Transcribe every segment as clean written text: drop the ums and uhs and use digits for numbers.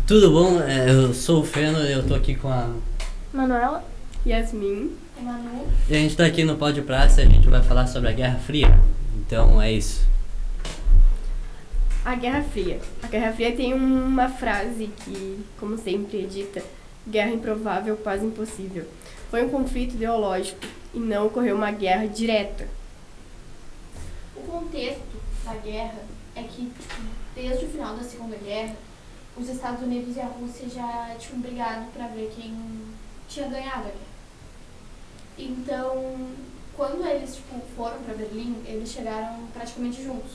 Tudo bom? Eu sou o Feno e eu tô aqui com a Manuela, Yasmin, Manu. E a gente tá aqui no Pod Praça e a gente vai falar sobre a Guerra Fria. Então é isso. a Guerra Fria. A Guerra Fria tem uma frase que, como sempre, é dita: guerra improvável, paz impossível. Foi um conflito ideológico e não ocorreu uma guerra direta. O contexto da guerra é que, desde o final da Segunda Guerra, os Estados Unidos e a Rússia já tinham brigado para ver quem tinha ganhado a guerra. Então, quando eles foram para Berlim, eles chegaram praticamente juntos.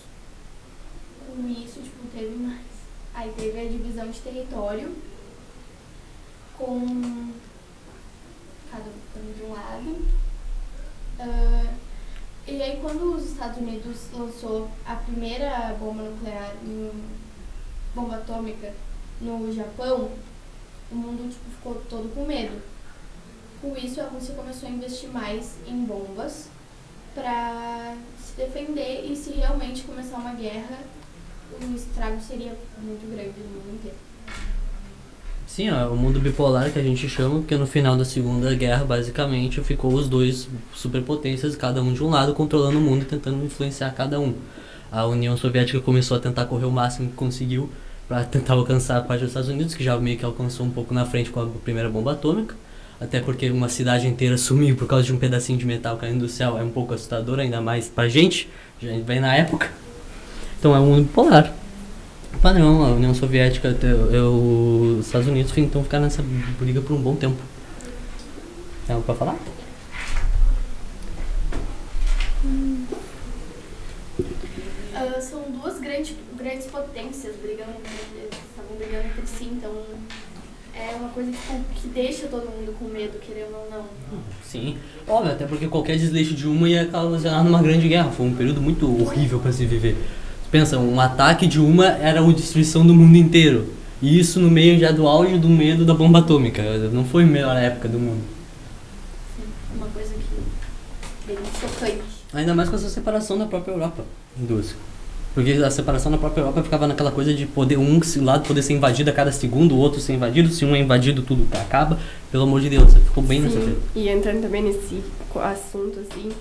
Com isso, teve mais. Aí teve a divisão de território, com cada um ficando de um lado. E aí, quando os Estados Unidos lançou a primeira bomba nuclear, bomba atômica, no Japão, o mundo ficou todo com medo. Com isso, a Rússia começou a investir mais em bombas para se defender, e se realmente começar uma guerra, o estrago seria muito grande no mundo inteiro. Sim, o mundo bipolar que a gente chama, porque no final da Segunda Guerra, basicamente, ficou os dois superpotências, cada um de um lado, controlando o mundo e tentando influenciar cada um. A União Soviética começou a tentar correr o máximo que conseguiu para tentar alcançar a parte dos Estados Unidos, que já meio que alcançou um pouco na frente com a primeira bomba atômica, até porque uma cidade inteira sumiu por causa de um pedacinho de metal caindo do céu, é um pouco assustador, ainda mais pra gente, já vem na época. Então é um mundo bipolar. Não, a União Soviética e os Estados Unidos então ficaram nessa briga por um bom tempo. Tem algo pra falar? São duas grandes potências estavam brigando entre si, então é uma coisa que deixa todo mundo com medo, querendo ou não. Sim, óbvio, até porque qualquer desleixo de uma ia ocasionar numa grande guerra. Foi um período muito horrível pra se viver. Pensa, um ataque de uma era a destruição do mundo inteiro. E isso no meio já do auge do medo da bomba atômica. Não foi a melhor época do mundo. Sim, uma coisa que bem chocante. Ainda mais com essa separação da própria Europa em duas. Porque a separação da própria Europa ficava naquela coisa de poder lado poder ser invadido a cada segundo, o outro ser invadido. Se um é invadido, tudo acaba. Pelo amor de Deus, ficou bem nessa treta. E entrando também nesse assunto, assim,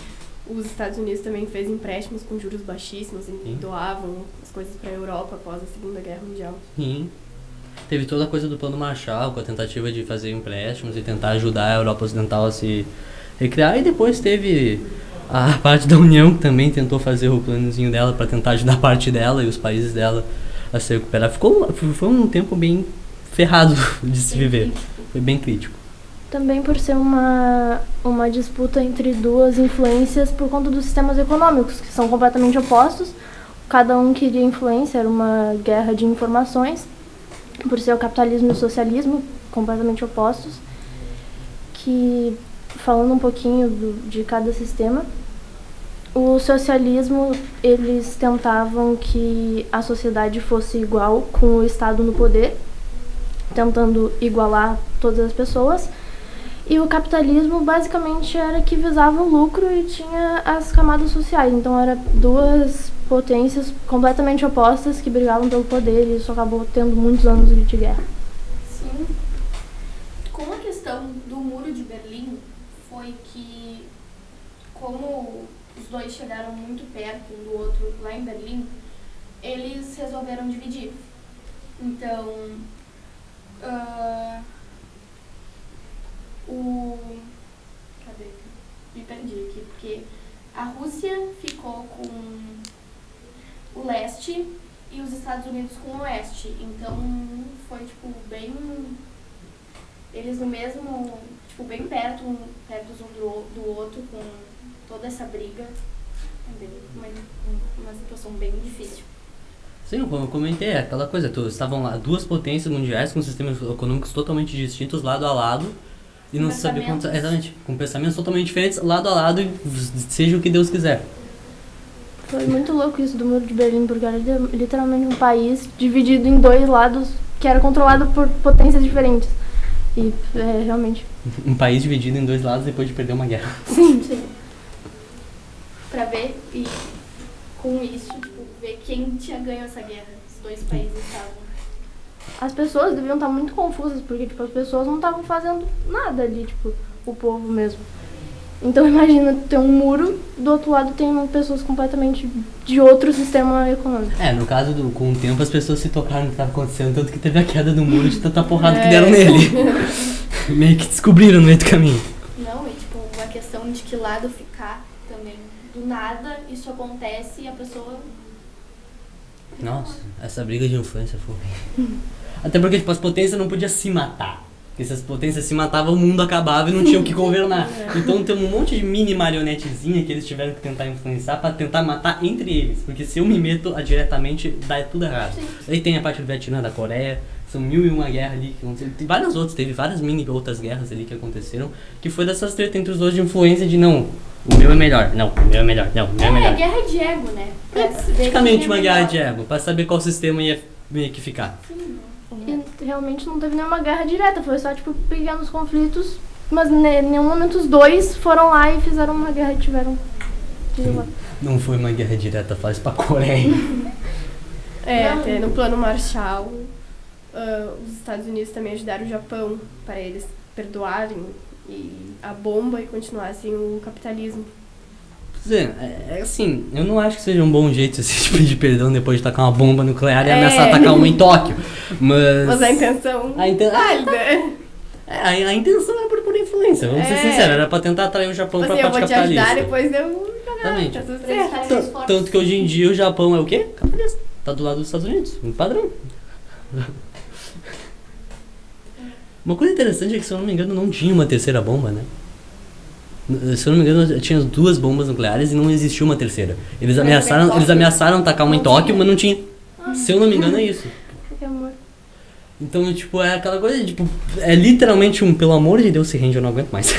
os Estados Unidos também fez empréstimos com juros baixíssimos e doavam as coisas para a Europa após a Segunda Guerra Mundial. Sim. Teve toda a coisa do Plano Marshall, com a tentativa de fazer empréstimos e tentar ajudar a Europa Ocidental a se recriar. E depois teve a parte da União, que também tentou fazer o planozinho dela para tentar ajudar a parte dela e os países dela a se recuperar. Foi um tempo bem ferrado de se viver. Foi bem crítico. Também por ser uma disputa entre duas influências por conta dos sistemas econômicos, que são completamente opostos. Cada um queria influência, era uma guerra de informações, por ser o capitalismo e o socialismo completamente opostos. Que, falando um pouquinho de cada sistema, o socialismo, eles tentavam que a sociedade fosse igual com o Estado no poder, tentando igualar todas as pessoas. E o capitalismo basicamente era que visava o lucro e tinha as camadas sociais. Então eram duas potências completamente opostas que brigavam pelo poder, e isso acabou tendo muitos anos de guerra. Sim. Com a questão do Muro de Berlim, foi que, como os dois chegaram muito perto um do outro lá em Berlim, eles resolveram dividir. Então, cadê? Me perdi aqui, porque a Rússia ficou com o leste e os Estados Unidos com o oeste. Então foi bem. Eles no mesmo. Bem perto um do outro, com toda essa briga. É bem uma situação bem difícil. Sim, como eu comentei, aquela coisa, estavam lá duas potências mundiais com sistemas econômicos totalmente distintos, lado a lado. E não se sabia quanto. Exatamente, com pensamentos totalmente diferentes, lado a lado, e seja o que Deus quiser. Foi muito louco isso do Muro de Berlim, porque era literalmente um país dividido em dois lados, que era controlado por potências diferentes. E realmente. Um país dividido em dois lados depois de perder uma guerra. Sim. Pra ver, e com isso, ver quem tinha ganho essa guerra. Os dois países estavam. as pessoas deviam estar muito confusas, porque, tipo, as pessoas não estavam fazendo nada ali, tipo, o povo mesmo. Então imagina ter um muro, do outro lado tem pessoas completamente de outro sistema econômico. No caso, com o tempo, as pessoas se tocaram no que estava acontecendo, tanto que teve a queda do muro de tanta porrada que deram nele. Meio que descobriram no meio do caminho. Não, e tipo, a questão de que lado ficar também. Do nada, isso acontece e a pessoa... Nossa, essa briga de influência foi horrível. Até porque, tipo, as potências não podiam se matar. Porque se as potências se matavam, o mundo acabava e não tinha o que governar. Então tem um monte de mini marionetezinha que eles tiveram que tentar influenciar pra tentar matar entre eles. Porque se eu me meto diretamente, dá tudo errado. Sim. Aí tem a parte do Vietnã, da Coreia, são 1001 guerras ali que aconteceram. Tem várias outras, teve várias mini outras guerras ali que aconteceram, que foi dessas tretas entre os dois de influência de não, o meu é melhor, não, o meu é melhor, não, o meu é melhor. Guerra de ego, né? Pra se ver Praticamente quem é uma melhor. guerra de ego, pra saber qual sistema ia meio que ficar. E realmente não teve nenhuma guerra direta, foi só, tipo, pequenos conflitos, mas em nenhum momento os dois foram lá e fizeram uma guerra e tiveram... Não foi uma guerra direta, faz pra Coreia. Até no plano Marshall, os Estados Unidos também ajudaram o Japão para eles perdoarem a bomba e continuassem o capitalismo. É assim, eu não acho que seja um bom jeito esse tipo de perdão depois de tacar uma bomba nuclear e ameaçar atacar uma em Tóquio. Mas a intenção válida. A intenção era por influência, vamos ser sinceros, era pra tentar atrair o Japão pra parte capitalista. Eu vou te ajudar, depois eu... Exatamente. Tá tudo certo. Tanto que hoje em dia o Japão é o quê? Capitalista. Tá do lado dos Estados Unidos, um padrão. Uma coisa interessante é que, se eu não me engano, não tinha uma terceira bomba, né? Se eu não me engano, tinha 2 bombas nucleares e não existiu uma terceira. Eles ameaçaram tacar uma em Tóquio, mas não tinha. Se eu não me engano, é isso. Que amor. Então, tipo, é aquela coisa, tipo, é literalmente pelo amor de Deus, se rende, eu não aguento mais.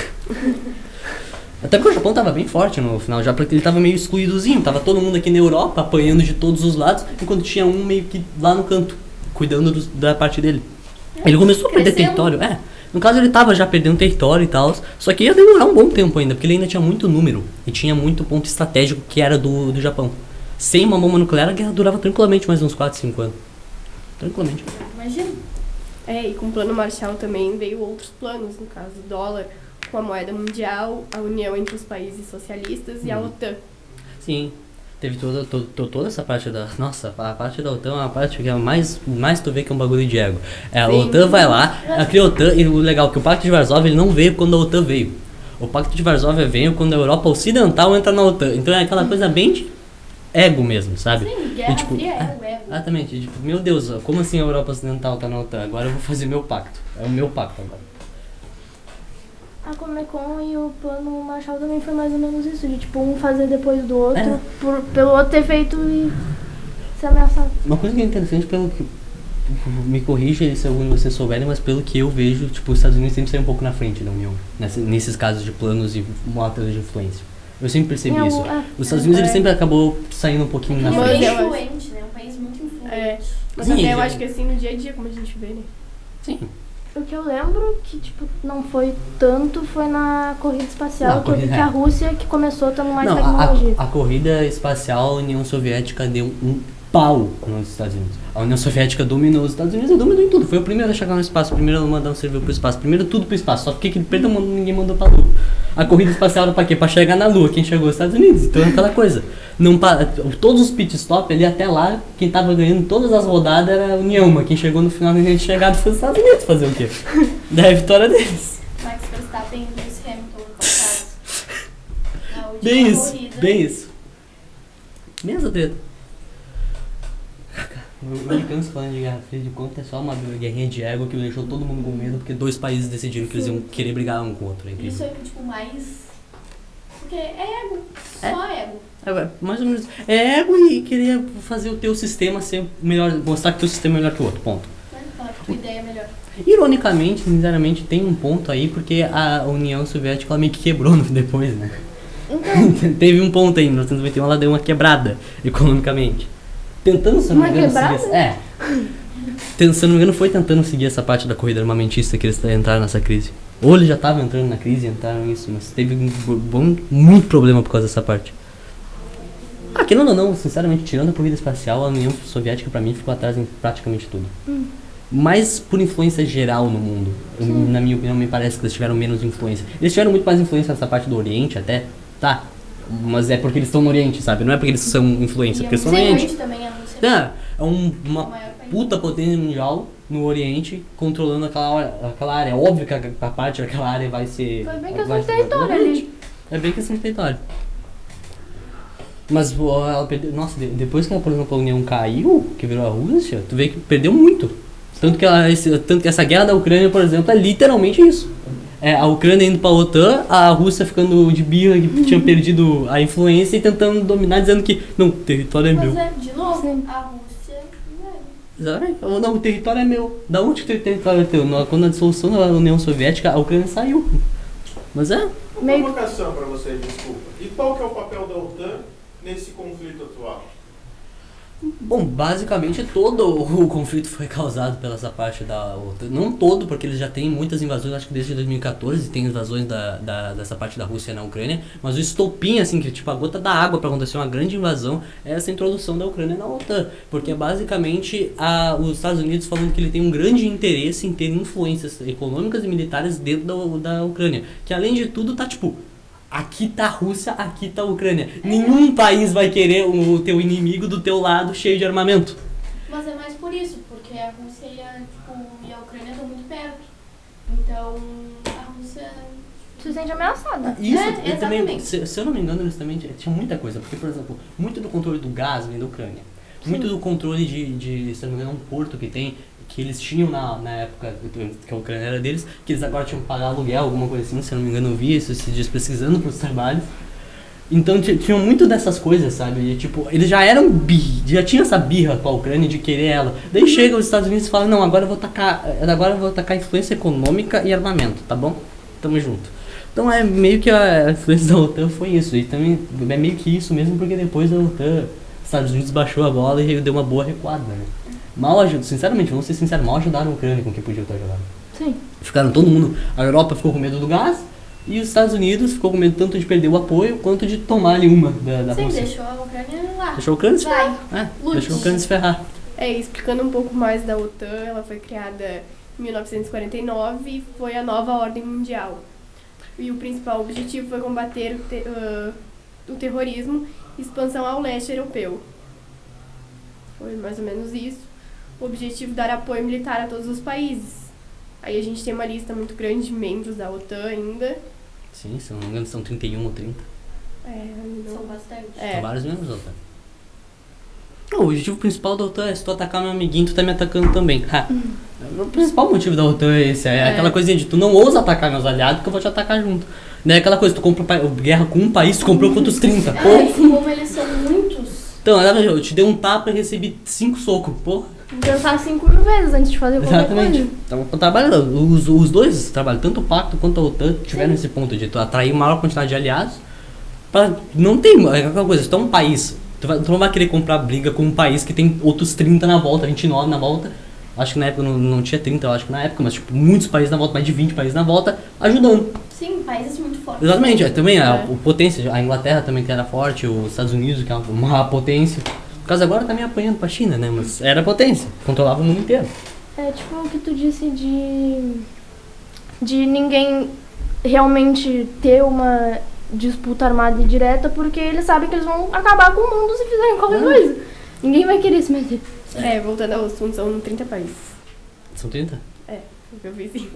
Até porque o Japão tava bem forte no final, já porque ele tava meio excluídozinho. Tava todo mundo aqui na Europa, apanhando de todos os lados, enquanto tinha um meio que lá no canto, cuidando da parte dele. Ele começou a perder território, no caso ele tava já perdendo território e tal, só que ia demorar um bom tempo ainda, porque ele ainda tinha muito número e tinha muito ponto estratégico que era do Japão. Sem uma bomba nuclear, a guerra durava tranquilamente mais uns 4, 5 anos. Tranquilamente. Imagina. E com o plano Marshall também veio outros planos, no caso o dólar, com a moeda mundial, a união entre os países socialistas e a OTAN. Sim, teve toda essa parte da... Nossa, a parte da OTAN é uma parte que é mais tu vê que é um bagulho de ego. A OTAN vai lá, cria a OTAN, e o legal é que o Pacto de Varsóvia ele não veio quando a OTAN veio. O Pacto de Varsóvia veio quando a Europa Ocidental entra na OTAN. Então é aquela coisa bem de ego mesmo, sabe? Sim, guerra fria é o ego. Exatamente, tipo, meu Deus, como assim a Europa Ocidental tá na OTAN? Agora eu vou fazer meu pacto. É o meu pacto agora. A Comic Con e o plano Marshall também foi mais ou menos isso, de tipo, um fazer depois do outro, pelo outro ter feito e ser ameaçado. Uma coisa que é interessante, pelo que... Me corrija se algum de vocês souberem, mas pelo que eu vejo, tipo, os Estados Unidos sempre saem um pouco na frente da União, nesses casos de planos e motas de influência. Eu sempre percebi isso. Os Estados Unidos ele sempre acabou saindo um pouquinho na frente. É bem influente, né? Um país muito influente. Mas Sim, até eu acho que assim, no dia a dia, como a gente vê, né? Sim. O que eu lembro que, tipo, não foi tanto foi na corrida espacial, que eu vi que a Rússia que começou tendo mais tecnologia. A corrida espacial, a União Soviética deu um pau nos Estados Unidos. A União Soviética dominou os Estados Unidos e dominou em tudo. Foi o primeiro a chegar no espaço, o primeiro a mandar um servidor pro espaço, primeiro tudo pro espaço. Só que perdeu o mundo, ninguém mandou pra Lua. A corrida espacial era pra quê? Pra chegar na Lua. Quem chegou? Os Estados Unidos. Então é aquela coisa. Não todos os pit stop ali até lá, quem tava ganhando todas as rodadas era a União, mas quem chegou no final ninguém tinha chegado foi os Estados Unidos fazer o quê? Daí a vitória deles. Max Verstappen e Lewis Hamilton colocados. Bem isso. Mesma treta. Eu me canso falando de Guerra Fria, de quanto é só uma guerrinha de ego que deixou todo mundo com medo, porque 2 países decidiram que eles iam querer brigar um com o outro. É Isso é tipo mais... Porque é ego, só ego. Mais ou menos. É ego e querer fazer o teu sistema ser melhor, mostrar que o teu sistema é melhor que o outro, ponto. Falar que tua ideia é melhor. Ironicamente, sinceramente, tem um ponto aí, porque a União Soviética ela meio que quebrou depois, né? Então. Teve um ponto aí, em 1991 ela deu uma quebrada economicamente. Tentando, se não me engano, se não me engano, foi tentando seguir essa parte da corrida armamentista que eles entraram nessa crise. Ou eles já estavam entrando na crise e entraram nisso, mas teve muito problema por causa dessa parte. Querendo ou não, sinceramente, tirando a corrida espacial, a União Soviética pra mim ficou atrás em praticamente tudo. mais por influência geral no mundo. Na minha opinião, me parece que eles tiveram menos influência. Eles tiveram muito mais influência nessa parte do Oriente até, tá? Mas é porque eles estão no Oriente, sabe? Não é porque eles são influência, porque eles estão no Oriente. Também, a Rússia É uma puta potência mundial no Oriente, controlando aquela área. Óbvio que a parte daquela área vai ser... Foi bem questão de território ali. É bem questão de território. Mas ela perdeu... Nossa, depois que, por exemplo, a União caiu, que virou a Rússia, tu vê que perdeu muito. Tanto que essa guerra da Ucrânia, por exemplo, é literalmente isso. É, a Ucrânia indo pra OTAN, a Rússia ficando de birra, que tinha perdido a influência e tentando dominar, dizendo que não, o território é meu. Mas de novo, Sim. a Rússia não é. Exatamente. Não, o território é meu. Da onde que o território é teu? Quando a dissolução da União Soviética, a Ucrânia saiu. Mas é. Uma Meio- provocação para vocês, desculpa. E qual que é o papel da OTAN nesse conflito atual? Bom, basicamente todo o conflito foi causado pela essa parte da OTAN. Não todo, porque eles já têm muitas invasões, acho que desde 2014 tem invasões dessa parte da Rússia na Ucrânia. Mas o estopim, assim, que tipo a gota da água para acontecer uma grande invasão, é essa introdução da Ucrânia na OTAN. Porque é basicamente os Estados Unidos falando que ele tem um grande interesse em ter influências econômicas e militares dentro da Ucrânia. Que além de tudo tá tipo... Aqui tá a Rússia, aqui tá a Ucrânia. Nenhum país vai querer o teu inimigo do teu lado cheio de armamento. Mas é mais por isso, porque a Rússia e a Ucrânia estão muito perto. Então, a Rússia... Se sente ameaçada. Isso, É, e também, exatamente. se eu não me engano, eles também tinha muita coisa. Porque, por exemplo, muito do controle do gás vem da Ucrânia. Muito do controle de, se eu não me engano, um porto que tem, que eles tinham na época que a Ucrânia era deles, que eles agora tinham que pagar aluguel, alguma coisa assim, se eu não me engano, eu vi isso esses dias pesquisando pros trabalhos. Então tinham muito dessas coisas, sabe? E, tipo, eles já eram já tinham essa birra com a Ucrânia de querer ela. Daí chega os Estados Unidos e fala, não, agora eu vou tacar influência econômica e armamento, tá bom? Tamo junto. Então é meio que a influência da OTAN foi isso. E também é meio que isso mesmo, porque depois da OTAN, os Estados Unidos baixou a bola e deu uma boa recuada, né? Mal ajudaram, sinceramente, vamos ser sinceros, mal ajudaram a Ucrânia com o que podia ter ajudado. Sim. Ficaram todo mundo, a Europa ficou com medo do gás e os Estados Unidos ficou com medo tanto de perder o apoio quanto de tomar ali uma da Sim, Rússia. deixou a Ucrânia lá. Deixou a Ucrânia se Vai, ferrar. lute. Deixou a Ucrânia se ferrar. Explicando um pouco mais da OTAN, ela foi criada em 1949 e foi a nova ordem mundial. E o principal objetivo foi combater o terrorismo e expansão ao leste europeu. Foi mais ou menos isso. O objetivo é dar apoio militar a todos os países. Aí a gente tem uma lista muito grande de membros da OTAN ainda. Sim, se não me engano são 31 ou 30. São bastante. São vários membros da OTAN. O objetivo principal da OTAN é se tu atacar meu amiguinho, tu tá me atacando também. O principal motivo da OTAN é esse, aquela coisinha de tu não ousa atacar meus aliados porque eu vou te atacar junto. Não é aquela coisa, tu compra guerra com um país, tu comprou contra os 30. Ah, e como eles são muitos, Então, eu te dei um tapa e recebi 5 socos, porra. Pensar 5 mil vezes antes de fazer qualquer Exatamente. coisa. Então, trabalhando, os dois trabalham, tanto o Pacto quanto a OTAN tiveram esse ponto de tu atrair maior quantidade de aliados. Pra, não tem, é aquela coisa, se tu é um país, tu não vai querer comprar briga com um país que tem outros 30 na volta, 29 na volta. Acho que na época não tinha 30, eu acho que na época, mas tipo, muitos países na volta, mais de 20 países na volta, ajudando. sim, países muito fortes. Exatamente, também a potência, a Inglaterra também que era forte, os Estados Unidos que é uma potência. No caso agora tá meio apanhando pra China, né, mas era potência, controlava o mundo inteiro. É tipo o que tu disse de ninguém realmente ter uma disputa armada e direta, porque eles sabem que eles vão acabar com o mundo se fizerem qualquer coisa. Ninguém vai querer se meter. Voltando ao assunto, são 30 países. São 30? O que eu vi, sim.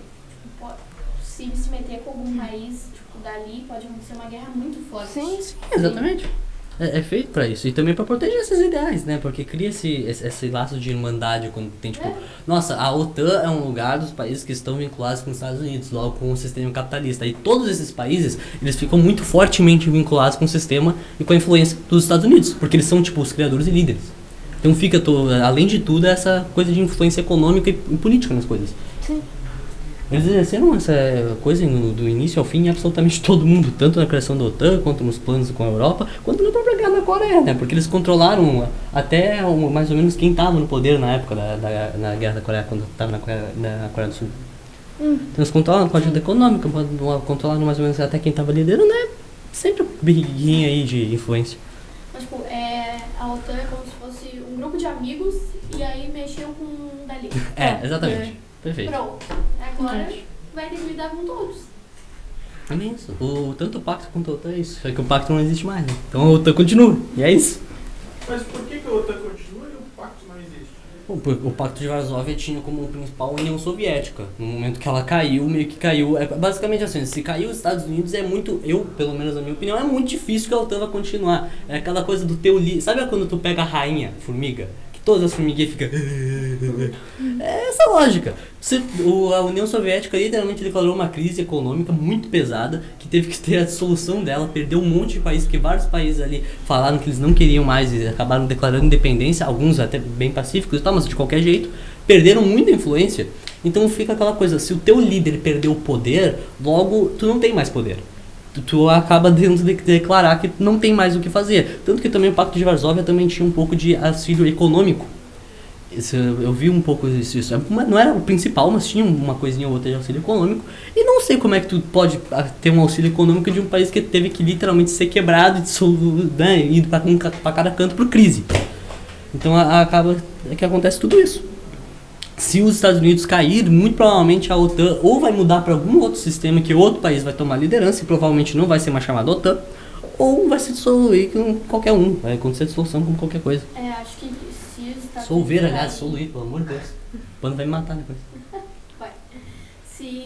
Se meter com algum país, tipo, dali, pode acontecer uma guerra muito forte. Sim. Exatamente. É feito pra isso. E também pra proteger esses ideais, né? Porque cria esse laço de irmandade quando tem, tipo... Nossa, a OTAN é um lugar dos países que estão vinculados com os Estados Unidos, logo com o sistema capitalista. E todos esses países, eles ficam muito fortemente vinculados com o sistema e com a influência dos Estados Unidos. Porque eles são, tipo, os criadores e líderes. Então fica, além de tudo, essa coisa de influência econômica e política nas coisas. Sim. Eles exerceram essa coisa do início ao fim em absolutamente todo mundo, tanto na criação da OTAN, quanto nos planos com a Europa, quanto na própria guerra na Coreia, né? Porque eles controlaram até mais ou menos quem estava no poder na época na guerra da Coreia, quando estava na Coreia do Sul. Então eles controlaram a parte econômica, controlaram mais ou menos até quem estava liderando, né? Sempre briguinha aí de influência. Mas, tipo, a OTAN é como se fosse um grupo de amigos e aí mexeu com um dali. Exatamente. Perfeito. Pronto. Agora vai ter que lidar com todos. É isso. Tanto o pacto quanto a OTAN é isso. Só que o pacto não existe mais, né? Então a OTAN continua. E é isso. Mas por que a OTAN continua e o pacto não existe? O Pacto de Varsóvia tinha como principal a União Soviética. No momento que ela caiu, meio que caiu. É basicamente assim, se caiu os Estados Unidos é muito, pelo menos na minha opinião, é muito difícil que a OTAN vá continuar. É aquela coisa do teu líder. Sabe quando tu pega a rainha, formiga? Que todas as formiguinhas ficam. É essa a lógica. A União Soviética literalmente declarou uma crise econômica muito pesada, que teve que ter a solução dela, perdeu um monte de países, porque vários países ali falaram que eles não queriam mais e acabaram declarando independência, alguns até bem pacíficos e tal, mas de qualquer jeito, perderam muita influência. Então fica aquela coisa, se o teu líder perdeu o poder, logo tu não tem mais poder. Tu acaba tendo de declarar que não tem mais o que fazer. Tanto que também o Pacto de Varsóvia também tinha um pouco de auxílio econômico. Eu vi um pouco isso. Não era o principal, mas tinha uma coisinha ou outra de auxílio econômico. E não sei como é que tu pode ter um auxílio econômico de um país que teve que literalmente ser quebrado e ir pra cada canto por crise. Então acaba que acontece tudo isso. Se os Estados Unidos cair, muito provavelmente a OTAN ou vai mudar para algum outro sistema que outro país vai tomar liderança e provavelmente não vai ser mais chamado OTAN, ou vai se dissolver com qualquer um. Vai acontecer dissolução com qualquer coisa. Acho que se os Estados Solver, Unidos aliás, caírem- soluir, pelo amor de Deus. O pano vai me matar depois. Vai. Se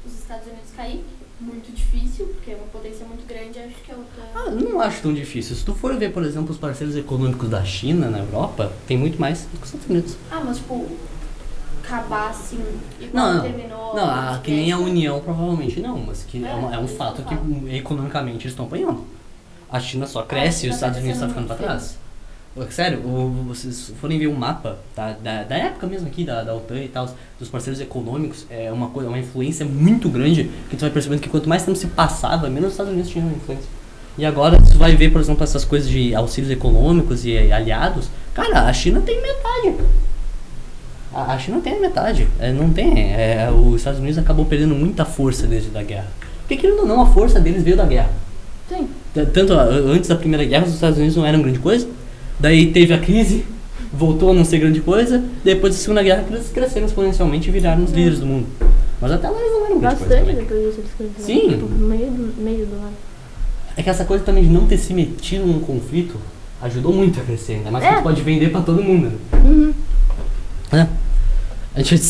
os Estados Unidos caírem, muito difícil, porque é uma potência muito grande, acho que a OTAN... Não acho tão difícil. Se tu for ver, por exemplo, os parceiros econômicos da China na Europa, tem muito mais do que os Estados Unidos. mas tipo, acabar assim, igual Não, terminou... que nem a União provavelmente não, mas que é um fato que economicamente eles estão apanhando. A China só cresce e os Estados Unidos estão ficando para trás. Sério, vocês forem ver um mapa da época mesmo aqui, da OTAN e tal, dos parceiros econômicos, é uma influência muito grande, que tu vai percebendo que quanto mais tempo se passava, menos os Estados Unidos tinham influência. E agora tu vai ver, por exemplo, essas coisas de auxílios econômicos e aliados, cara, a China tem metade. A China tem a metade, não tem, os Estados Unidos acabou perdendo muita força desde a guerra. Porque querendo ou não, a força deles veio da guerra. Sim. Tanto antes da Primeira Guerra, os Estados Unidos não eram grande coisa, daí teve a crise, voltou a não ser grande coisa, depois da Segunda Guerra eles cresceram exponencialmente e viraram os líderes do mundo. Mas até lá eles não eram grande coisa Bastante também. depois disso eles cresceram. Sim. Tipo, meio do ano. É que essa coisa também de não ter se metido num conflito ajudou muito a crescer, ainda mais que tu pode vender pra todo mundo. Uhum. A gente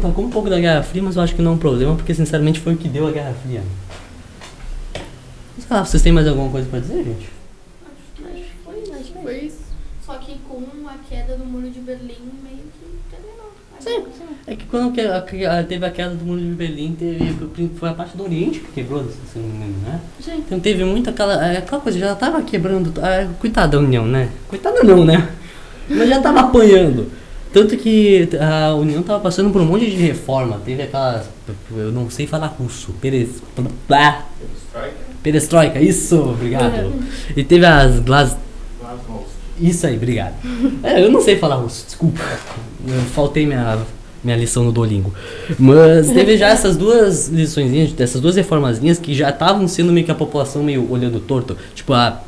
tocou um pouco da Guerra Fria, mas eu acho que não é um problema, porque sinceramente foi o que deu a Guerra Fria. Sei lá, vocês têm mais alguma coisa pra dizer, gente? Acho que Foi isso. Só que com a queda do Muro de Berlim, meio que terminou. Sim. É que quando teve a queda do Muro de Berlim, foi a parte do Oriente que quebrou, se não me engano, né? Sim. Então teve muita aquela coisa, já tava quebrando. Coitada da União, né? Coitada não, né? Mas já tava apanhando. Tanto que a União tava passando por um monte de reforma. Teve aquelas. Eu não sei falar russo. Perestroika, isso, obrigado. E teve as Isso aí, obrigado. Eu não sei falar russo, desculpa. Eu faltei minha lição no Duolingo. Mas teve já essas duas liçõezinhas, essas duas reformazinhas que já estavam sendo meio que a população meio olhando torto. Tipo a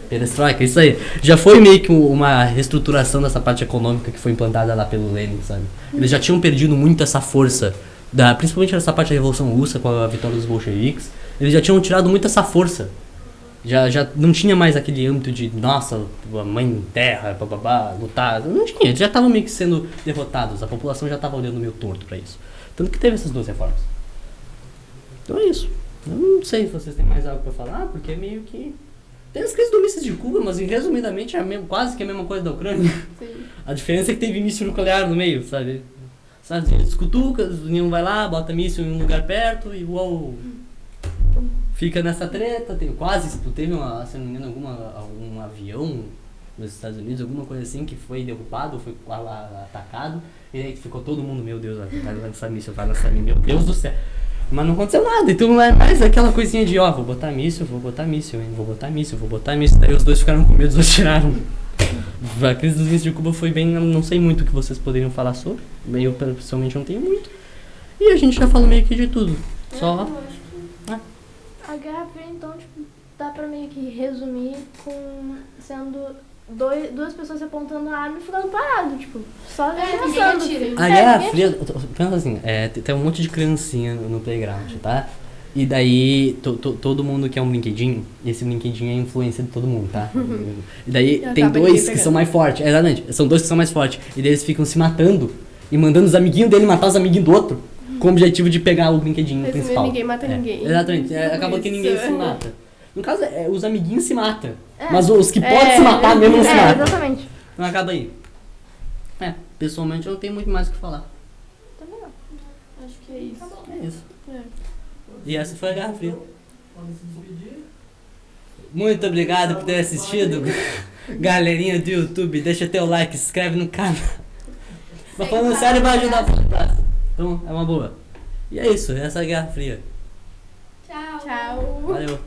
Perestroika, isso aí. Já foi meio que uma reestruturação dessa parte econômica que foi implantada lá pelo Lenin, sabe? Eles já tinham perdido muito essa força, principalmente nessa parte da Revolução Russa, com a vitória dos bolcheviques. Eles já tinham tirado muito essa força. Já não tinha mais aquele âmbito de, nossa, a mãe terra, bababá, lutar. Não tinha, eles já estavam meio que sendo derrotados. A população já estava olhando meio torto pra isso. Tanto que teve essas duas reformas. Então é isso. Eu não sei se vocês têm mais algo pra falar, porque é meio que... Tem as crises do mísseis de Cuba, mas resumidamente é quase que a mesma coisa da Ucrânia. Sim. A diferença é que teve míssil nuclear no meio, sabe? Estados Unidos cutuca, o União vai lá, bota míssil em um lugar perto e uou... Fica nessa treta, teve se não me engano, algum avião nos Estados Unidos, alguma coisa assim, que foi derrubado, foi atacado, e aí ficou todo mundo, meu Deus, vai lançar míssil, meu Deus do céu. Mas não aconteceu nada, então é mais aquela coisinha de, vou botar míssil, daí os dois ficaram com medo, os dois tiraram. A crise dos mísseis de Cuba foi bem, não sei muito o que vocês poderiam falar sobre, eu pessoalmente não tenho muito, e a gente já falou meio que de tudo, só... A Guerra Fria, então, tipo, dá pra meio que resumir com sendo duas pessoas se apontando a arma e ficando parado, tipo, só ninguém pensando. atira. A Guerra Fria, pensa assim, tem um monte de criancinha no playground, tá? E daí, todo mundo quer um brinquedinho, e esse brinquedinho é a influência de todo mundo, tá? E daí tem Acaba dois ninguém que pegando. são mais fortes, exatamente, são dois que são mais fortes, e daí eles ficam se matando e mandando os amiguinhos dele matar os amiguinhos do outro, com o objetivo de pegar o brinquedinho Resumindo, principal. ninguém mata ninguém. Exatamente, acaba que Isso. ninguém se mata. No caso, os amiguinhos se matam, É. mas os que podem se matar mesmo não se matam. Exatamente. Então acaba aí. Pessoalmente eu não tenho muito mais o que falar. Também não. Acho que é isso. É isso. É. E essa foi a Guerra Fria. Pode se despedir. Muito obrigado por ter assistido. Galerinha do YouTube, deixa teu like, se inscreve no canal. Mas falando sério, vai ajudar a podcast. Então é uma boa. E é isso, essa é a Guerra Fria. Tchau. Tchau. Valeu.